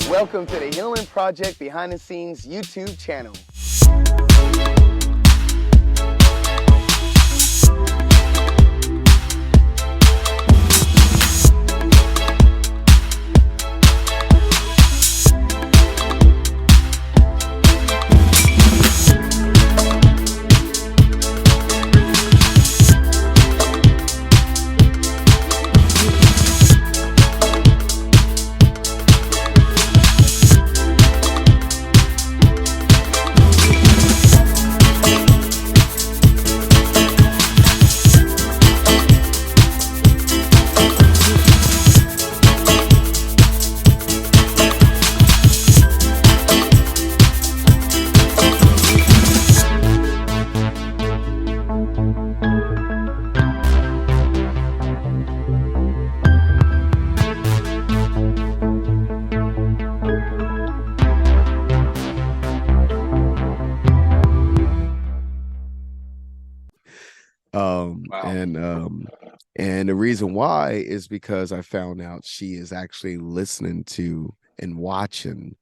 Welcome to the Healing Project Behind the Scenes YouTube channel. And the reason why is because I found out she is actually listening to and watching,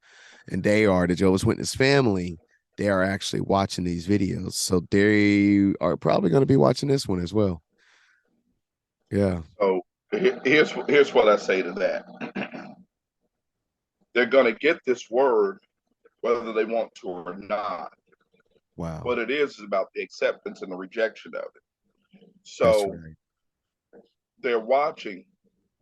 and they are the Jehovah's Witness family. They are actually watching these videos, so they are probably going to be watching this one as well. Yeah. So here's what I say to that. They're going to get this word whether they want to or not. Wow. What it is about the acceptance and the rejection of it. So they're watching,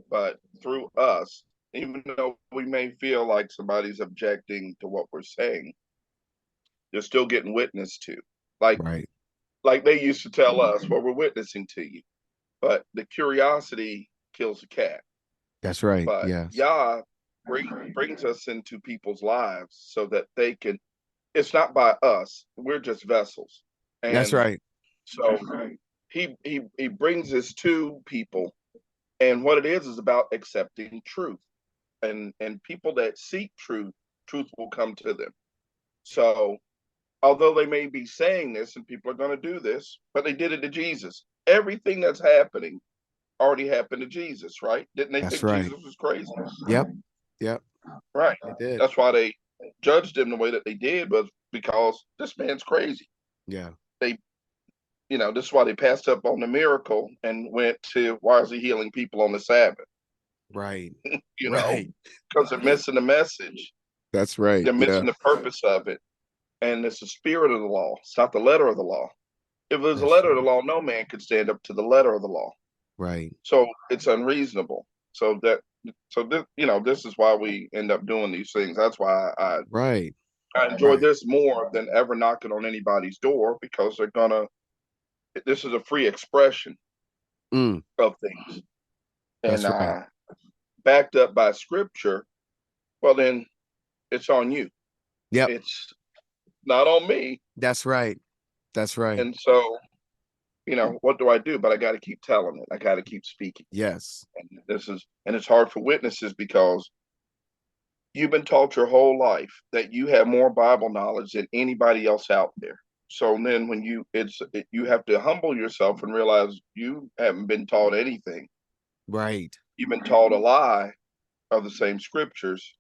but through us, even though we may feel like somebody's objecting to what we're saying, they're still getting witnessed to. Like they used to tell us, well, we're witnessing to you. But the curiosity kills the cat. That's right. But yes. Yah brings us into people's lives so that they can, it's not by us. We're just vessels. And that's right. So he brings this to people. And what it is about accepting truth. And people that seek truth will come to them. So although they may be saying this and people are going to do this, but they did it to Jesus. Everything that's happening already happened to Jesus, right? Didn't they think Jesus was crazy? Yep. Right. That's why they judged him the way that they did, was because this man's crazy. Yeah. This is why they passed up on the miracle and went to, why is he healing people on the Sabbath? Right. Because they're missing the message. That's right. They're missing the purpose of it. And it's the spirit of the law. It's not the letter of the law. If it was the letter of the law, no man could stand up to the letter of the law. Right. So it's unreasonable. This is why we end up doing these things. That's why I enjoy this more than ever knocking on anybody's door, because this is a free expression of things. And backed up by scripture, well, then it's on you. Yep. It's not on me. That's right. And so, what do I do? But I got to keep telling it. I got to keep speaking. Yes. And it's hard for witnesses, because you've been taught your whole life that you have more Bible knowledge than anybody else out there. So then when you have to humble yourself and realize you haven't been taught anything. Right. You've been taught a lie of the same scriptures.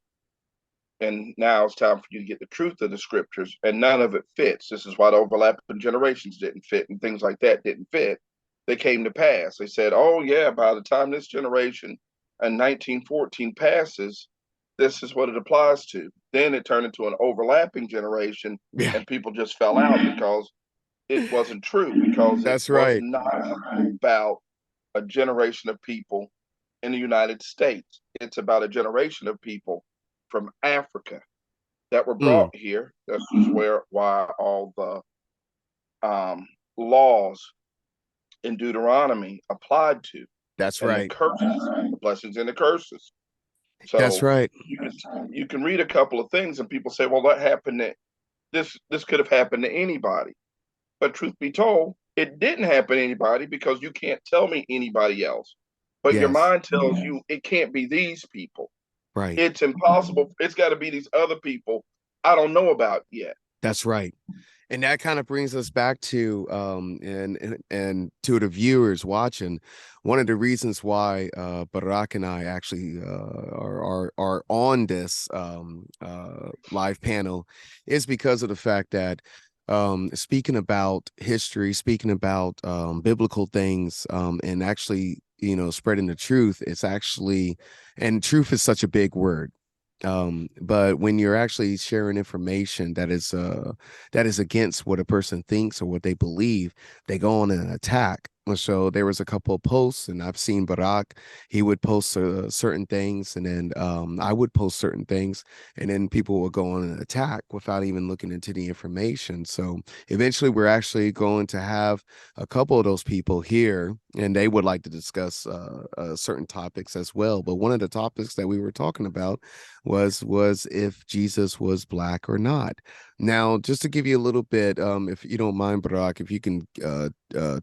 And now it's time for you to get the truth of the scriptures, and none of it fits. This is why the overlapping generations didn't fit, and things like that didn't fit. They came to pass. They said, oh, yeah, by the time this generation in 1914 passes, this is what it applies to. Then it turned into an overlapping generation, and people just fell out because it wasn't true, because it was not about a generation of people in the United States. It's about a generation of people from Africa that were brought here. This is why all the laws in Deuteronomy applied to. That's right. The curses, the blessings and the curses. So that's right. You can read a couple of things and people say, well, that happened to this could have happened to anybody. But truth be told, it didn't happen to anybody, because you can't tell me anybody else. But your mind tells you it can't be these people. Right. It's impossible. It's got to be these other people I don't know about yet. That's right. And that kind of brings us back to and to the viewers watching. One of the reasons why Barak and I actually are on this live panel is because of the fact that speaking about history, speaking about biblical things, and actually, you know, spreading the truth, it's actually, and truth is such a big word. But when you're actually sharing information that is against what a person thinks or what they believe, they go on an attack. And so there was a couple of posts, and I've seen Barak. He would post certain things, and then I would post certain things, and then people would go on an attack without even looking into the information. So eventually, we're actually going to have a couple of those people here, and they would like to discuss certain topics as well. But one of the topics that we were talking about was if Jesus was black or not. Now, just to give you a little bit, if you don't mind, Barak, if you can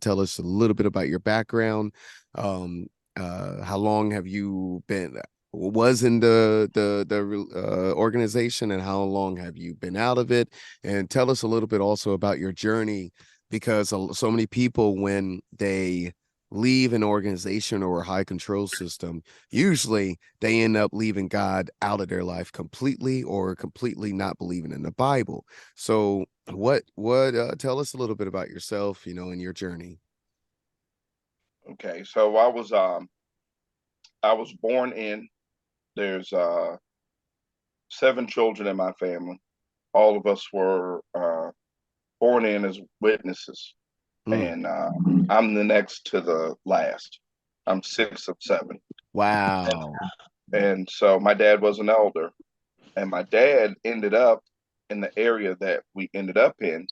tell us a little bit about your background, how long have you been was in the organization, and how long have you been out of it? And tell us a little bit also about your journey, because so many people, when they leave an organization or a high control system, usually they end up leaving God out of their life completely, or completely not believing in the Bible. So what tell us a little bit about yourself, you know, and your journey. Okay, so I was born in. There's 7 children in my family. All of us were born in as witnesses, Mm. and I'm the next to the last. I'm 6 of 7, Wow. and so my dad was an elder, and my dad ended up in the area that we ended up in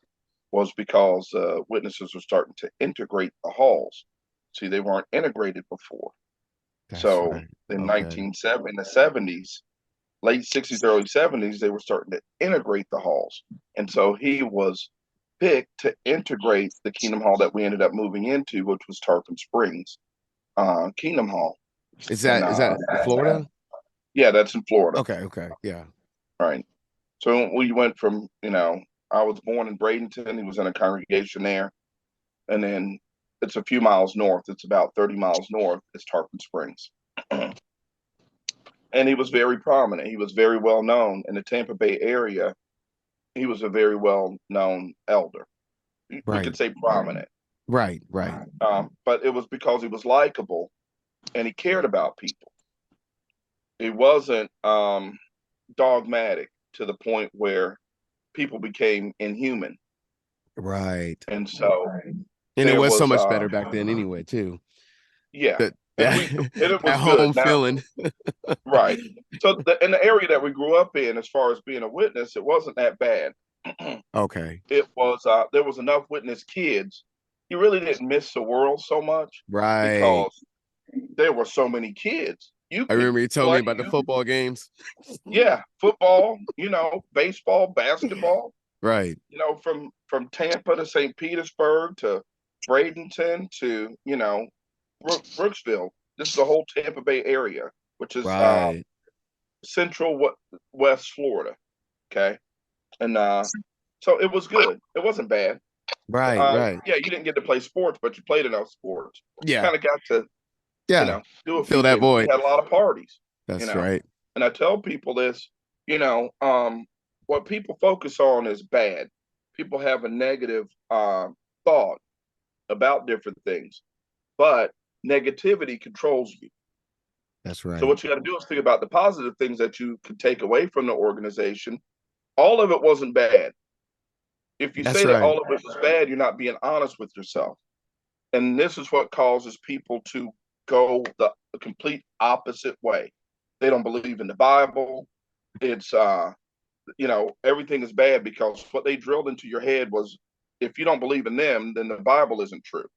was because witnesses were starting to integrate the halls. See, they weren't integrated before. That's So right. in Okay. 1970, in the 70s, late 60s, early 70s, they were starting to integrate the halls. And so he was picked to integrate the Kingdom Hall that we ended up moving into, which was Tarpon Springs Kingdom Hall. Is And that Florida? yeah, that's in Florida, Okay, okay. Yeah. right? So we went from, I was born in Bradenton. He was in a congregation there. And then it's a few miles north. It's about 30 miles north. It's Tarpon Springs. And he was very prominent. He was very well known in the Tampa Bay area. He was a very well known elder. We Right. could say prominent, Right, right. but it was because he was likable and he cared about people. He wasn't dogmatic to the point where people became inhuman. Right. And so And it there was so was, much better back then anyway, too. yeah, That and that, and it was that good. home Now, feeling. right. So in the area that we grew up in, as far as being a witness, it wasn't that bad. Okay. It was there was enough witness kids. You really didn't miss the world so much Right. because there were so many kids. You I could remember you told me play, about the football games. yeah, football, baseball, basketball, Right. from Tampa to St. Petersburg to Bradenton to Brooksville. This is the whole Tampa Bay area, which is Right. central West Florida. Okay, and so it was good. It wasn't bad. Right. Right. Yeah, you didn't get to play sports, but you played enough sports. Yeah. Kind of got to, Yeah. do a Fill few that things. We void. had a lot of parties, you That's know. right. And I tell people this, you know, um, what people focus on is bad. People have a negative thought about different things, but negativity controls you. That's So right. what you got to do is think about the positive things that you can take away from the organization. All of it wasn't bad. If you That's say that right. all of it was bad, you're not being honest with yourself. And this is what causes people to go the complete opposite way. They don't believe in the Bible. It's everything is bad because what they drilled into your head was, if you don't believe in them, then the Bible isn't true.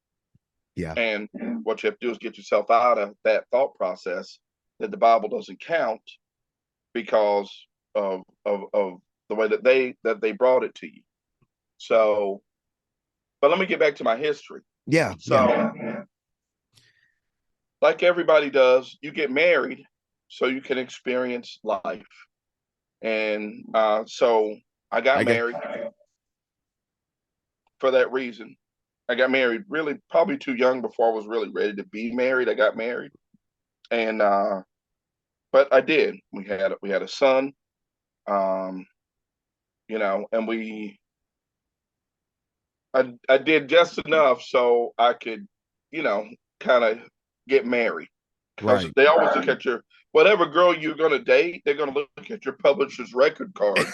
Yeah. And what you have to do is get yourself out of that thought process that the Bible doesn't count because of the way that they brought it to you. So, but let me get back to my history. Yeah. Yeah. So, like everybody does, you get married so you can experience life. And so I got I guess married. for that reason. I got married really probably too young before I was really ready to be married. I got married, and but I did. We had a son, um, and I did just enough so I could, kind of get married. Because Right. they always look at your whatever girl you're gonna date, they're gonna look at your publisher's record card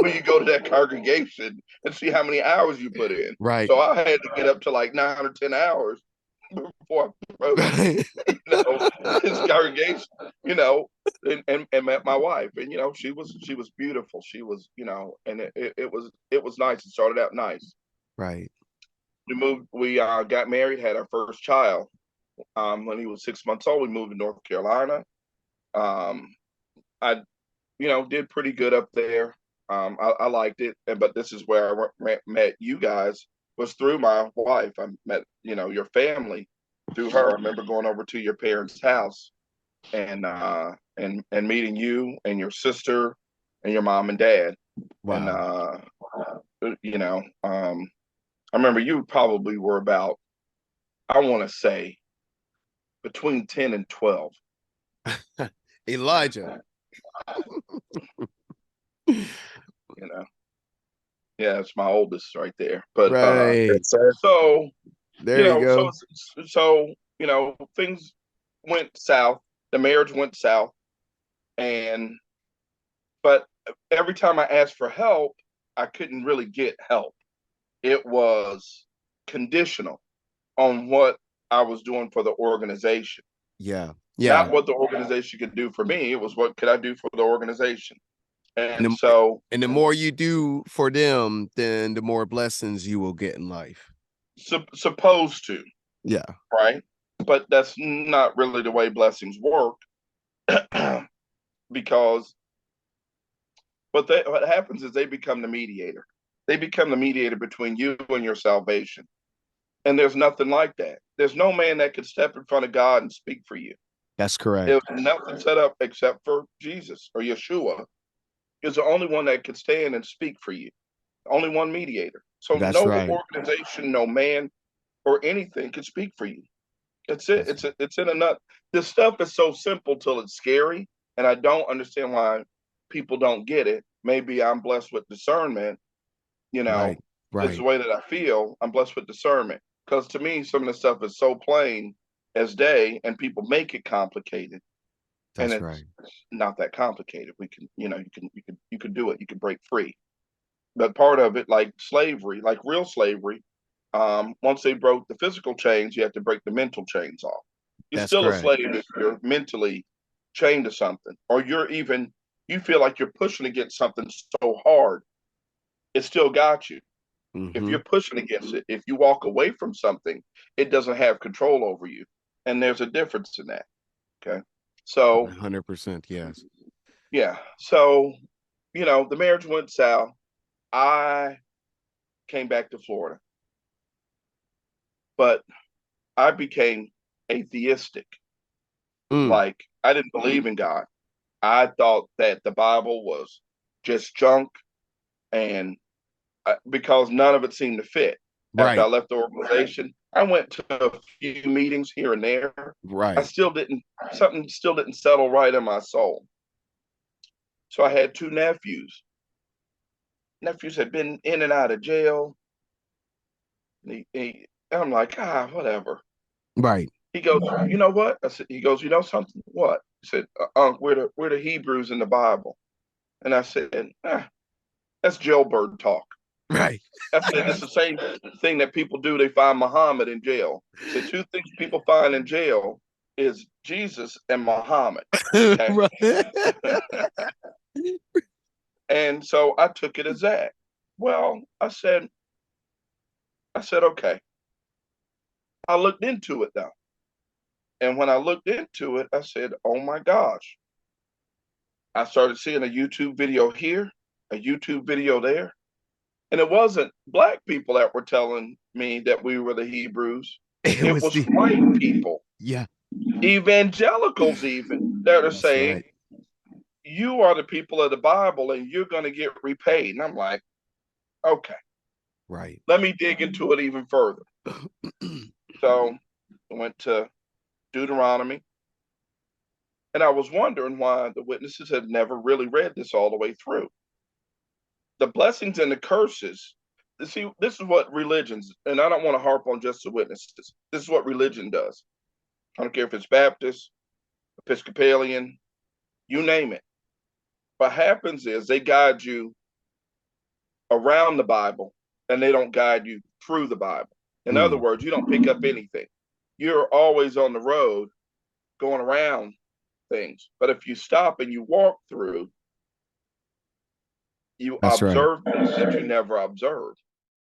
when you go to that congregation and see how many hours you put in. Right. So I had to get up to like 9 or 10 hours before I approached, Right. his congregation, you know, and met my wife. And she was beautiful. She was, and it was nice. It started out nice. Right. We got married, had our first child. When he was 6 months old, we moved to North Carolina. Um, I, did pretty good up there. I liked it, but this is where I met you guys, was through my wife. I met, your family through her. I remember going over to your parents' house and meeting you and your sister and your mom and dad. And Wow. I remember you probably were about, I want to say, between 10 and 12. Elijah. You know, yeah, it's my oldest right there. But Right. so There you go. things went south. The marriage went south, and but every time I asked for help, I couldn't really get help. It was conditional on what I was doing for the organization, Yeah. not Yeah. what the organization could do for me. It was what could I do for the organization. And And so, the more you do for them, then the more blessings you will get in life. supposed to, Yeah. right? But that's not really the way blessings work. Because what happens is they become the mediator. They become the mediator between you and your salvation. And there's nothing like that. There's no man that could step in front of God and speak for you. That's correct. There's nothing set up except for Jesus or Yeshua is the only one that could stand and speak for you. Only one mediator. So That's no right. organization, no man or anything could speak for you. It's it. It's in a nut. This stuff is so simple till it's scary, and I don't understand why people don't get it. Maybe I'm blessed with discernment. Right. It's the Right. way that I feel. I'm blessed with discernment because to me, some of the stuff is so plain as day, and people make it complicated, and That's it's right. not that complicated. We can, you can do it. You can break free. But part of it, like slavery, like real slavery, once they broke the physical chains, you have to break the mental chains off. You're That's still a correct. slave if you're mentally chained to something, or you feel like you're pushing against something so hard, it still got you. If Mm-hmm. you're pushing against it, if you walk away from something, it doesn't have control over you. And there's a difference in that. Okay. So, 100%. Yes. yeah. So, the marriage went south. I came back to Florida, but I became atheistic. Mm. Like, I didn't believe in God. I thought that the Bible was just junk, and because none of it seemed to fit. After I Right. left the organization, I went to a few meetings here and there. I Right. still didn't, something still didn't settle right in my soul. So I had two nephews. Nephews had been in and out of jail. I'm like, whatever. Right. He goes, you know what? I said, he goes, you know something? What? He said, we're the Hebrews in the Bible. And I said, that's jailbird talk. Right. I said, it's the same thing that people do. They find Muhammad in jail. I said, two things people find in jail is Jesus and Muhammad. Okay. Right. And so I took it as that. Well, I said, okay. I looked into it though. And when I looked into it, I said, oh my gosh. I started seeing a YouTube video here, a YouTube video there. And it wasn't black people that were telling me that we were the Hebrews. It It was was the white people, yeah. evangelicals even, that are That's saying, right. you are the people of the Bible and you're going to get repaid. And I'm like, okay. Right. Let me dig into it even further. So I went to Deuteronomy, and I was wondering why the witnesses had never really read this all the way through. The blessings and the curses. See, this is what religions, and I don't want to harp on just the witnesses. This is what religion does. I don't care if it's Baptist, Episcopalian, you name it. What happens is they guide you around the Bible and they don't guide you through the Bible. In other words, you don't pick up anything. You're always on the road going around things. But if you stop and you walk through, you That's right. observe things that you never observed.